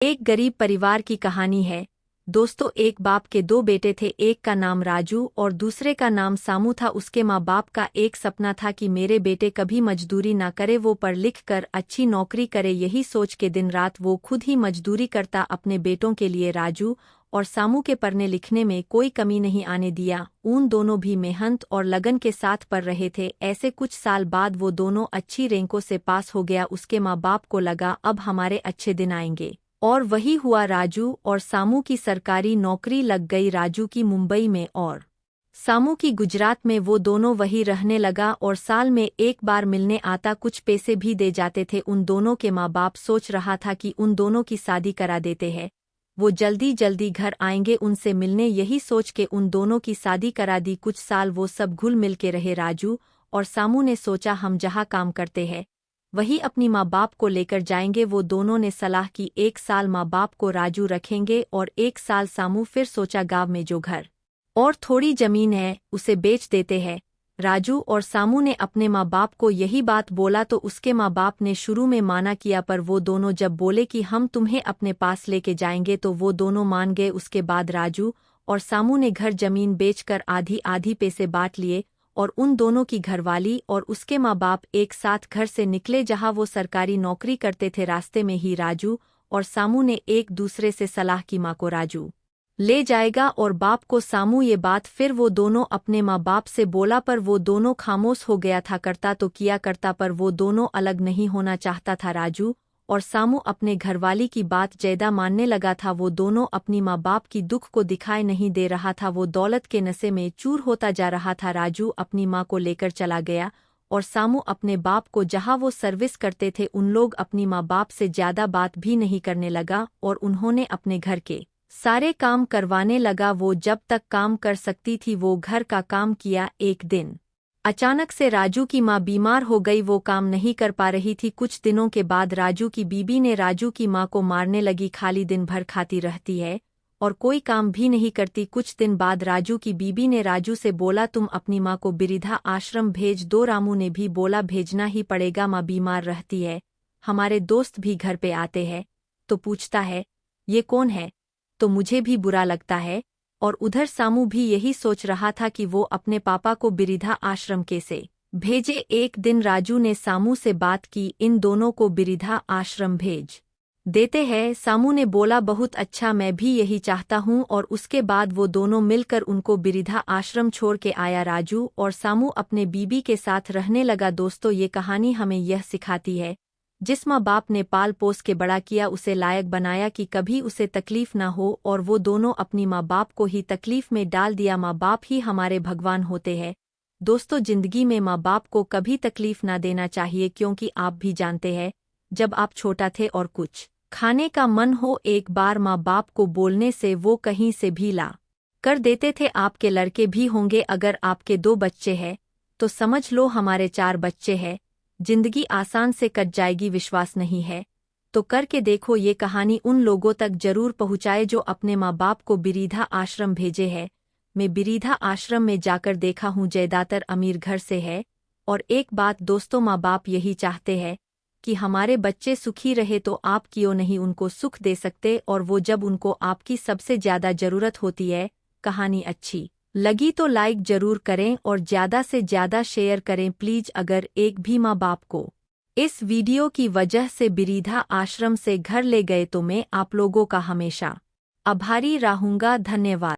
एक गरीब परिवार की कहानी है। दोस्तों, एक बाप के दो बेटे थे। एक का नाम राजू और दूसरे का नाम सामू था। उसके माँ बाप का एक सपना था कि मेरे बेटे कभी मजदूरी ना करे, वो पढ़ लिख कर अच्छी नौकरी करे। यही सोच के दिन रात वो खुद ही मजदूरी करता अपने बेटों के लिए। राजू और सामू के पढ़ने लिखने में कोई कमी नहीं आने दिया। उन दोनों भी मेहनत और लगन के साथ पढ़ रहे थे। ऐसे कुछ साल बाद वो दोनों अच्छी रैंकों से पास हो गया। उसके माँ बाप को लगा अब हमारे अच्छे दिन आएंगे, और वही हुआ। राजू और सामू की सरकारी नौकरी लग गई। राजू की मुंबई में और सामू की गुजरात में। वो दोनों वही रहने लगा और साल में एक बार मिलने आता, कुछ पैसे भी दे जाते थे। उन दोनों के माँ बाप सोच रहा था कि उन दोनों की शादी करा देते हैं, वो जल्दी जल्दी घर आएंगे उनसे मिलने। यही सोच के उन दोनों की शादी करा दी। कुछ साल वो सब घुल मिल के रहे। राजू और सामू ने सोचा हम जहाँ काम करते हैं वही अपनी माँ बाप को लेकर जाएंगे। वो दोनों ने सलाह की, एक साल माँ बाप को राजू रखेंगे और एक साल सामू। फिर सोचा गांव में जो घर और थोड़ी जमीन है उसे बेच देते हैं। राजू और सामू ने अपने माँ बाप को यही बात बोला तो उसके माँ बाप ने शुरू में माना किया, पर वो दोनों जब बोले कि हम तुम्हें अपने पास लेके जाएंगे तो वो दोनों मान गए। उसके बाद राजू और सामू ने घर जमीन बेचकर आधी आधी पैसे बांट लिए और उन दोनों की घरवाली और उसके माँ बाप एक साथ घर से निकले जहाँ वो सरकारी नौकरी करते थे। रास्ते में ही राजू और सामू ने एक दूसरे से सलाह की, माँ को राजू ले जाएगा और बाप को सामू। ये बात फिर वो दोनों अपने माँ बाप से बोला, पर वो दोनों खामोश हो गया था। करता तो किया करता, पर वो दोनों अलग नहीं होना चाहता था। राजू और सामू अपने घरवाली की बात ज्यादा मानने लगा था। वो दोनों अपनी माँ बाप की दुख को दिखाई नहीं दे रहा था। वो दौलत के नशे में चूर होता जा रहा था। राजू अपनी माँ को लेकर चला गया और सामू अपने बाप को जहाँ वो सर्विस करते थे। उन लोग अपनी माँ बाप से ज्यादा बात भी नहीं करने लगा और उन्होंने अपने घर के सारे काम करवाने लगा। वो जब तक काम कर सकती थी वो घर का काम किया। एक दिन अचानक से राजू की माँ बीमार हो गई, वो काम नहीं कर पा रही थी। कुछ दिनों के बाद राजू की बीबी ने राजू की माँ को मारने लगी। खाली दिन भर खाती रहती है और कोई काम भी नहीं करती। कुछ दिन बाद राजू की बीबी ने राजू से बोला, तुम अपनी माँ को वृद्धा आश्रम भेज दो। रामू ने भी बोला, भेजना ही पड़ेगा, माँ बीमार रहती है। हमारे दोस्त भी घर पे आते हैं तो पूछता है ये कौन है, तो मुझे भी बुरा लगता है। और उधर सामू भी यही सोच रहा था कि वो अपने पापा को वृद्धा आश्रम कैसे भेजे। एक दिन राजू ने सामू से बात की, इन दोनों को वृद्धा आश्रम भेज देते हैं। सामू ने बोला, बहुत अच्छा, मैं भी यही चाहता हूँ। और उसके बाद वो दोनों मिलकर उनको वृद्धा आश्रम छोड़ के आया। राजू और सामू अपने बीबी के साथ रहने लगा। दोस्तों, ये कहानी हमें यह सिखाती है, जिस माँ बाप ने पाल पोस के बड़ा किया उसे लायक बनाया कि कभी उसे तकलीफ ना हो, और वो दोनों अपनी माँ बाप को ही तकलीफ में डाल दिया। माँ बाप ही हमारे भगवान होते हैं। दोस्तों, जिंदगी में माँ बाप को कभी तकलीफ ना देना चाहिए, क्योंकि आप भी जानते हैं जब आप छोटा थे और कुछ खाने का मन हो, एक बार माँ बाप को बोलने से वो कहीं से भी ला कर देते थे। आपके लड़के भी होंगे, अगर आपके 2 बच्चे हैं तो समझ लो हमारे 4 बच्चे हैं। जिंदगी आसान से कट जाएगी, विश्वास नहीं है तो करके देखो। ये कहानी उन लोगों तक जरूर पहुंचाए जो अपने माँ बाप को वृद्धा आश्रम भेजे है। मैं वृद्धा आश्रम में जाकर देखा हूँ, ज्यादातर अमीर घर से है। और एक बात दोस्तों, माँ बाप यही चाहते हैं कि हमारे बच्चे सुखी रहे, तो आप क्यों नहीं उनको सुख दे सकते, और वो जब उनको आपकी सबसे ज्यादा जरूरत होती है। कहानी अच्छी लगी तो लाइक जरूर करें और ज्यादा से ज्यादा शेयर करें प्लीज। अगर एक भी माँ बाप को इस वीडियो की वजह से वृद्धा आश्रम से घर ले गए तो मैं आप लोगों का हमेशा आभारी रहूंगा। धन्यवाद।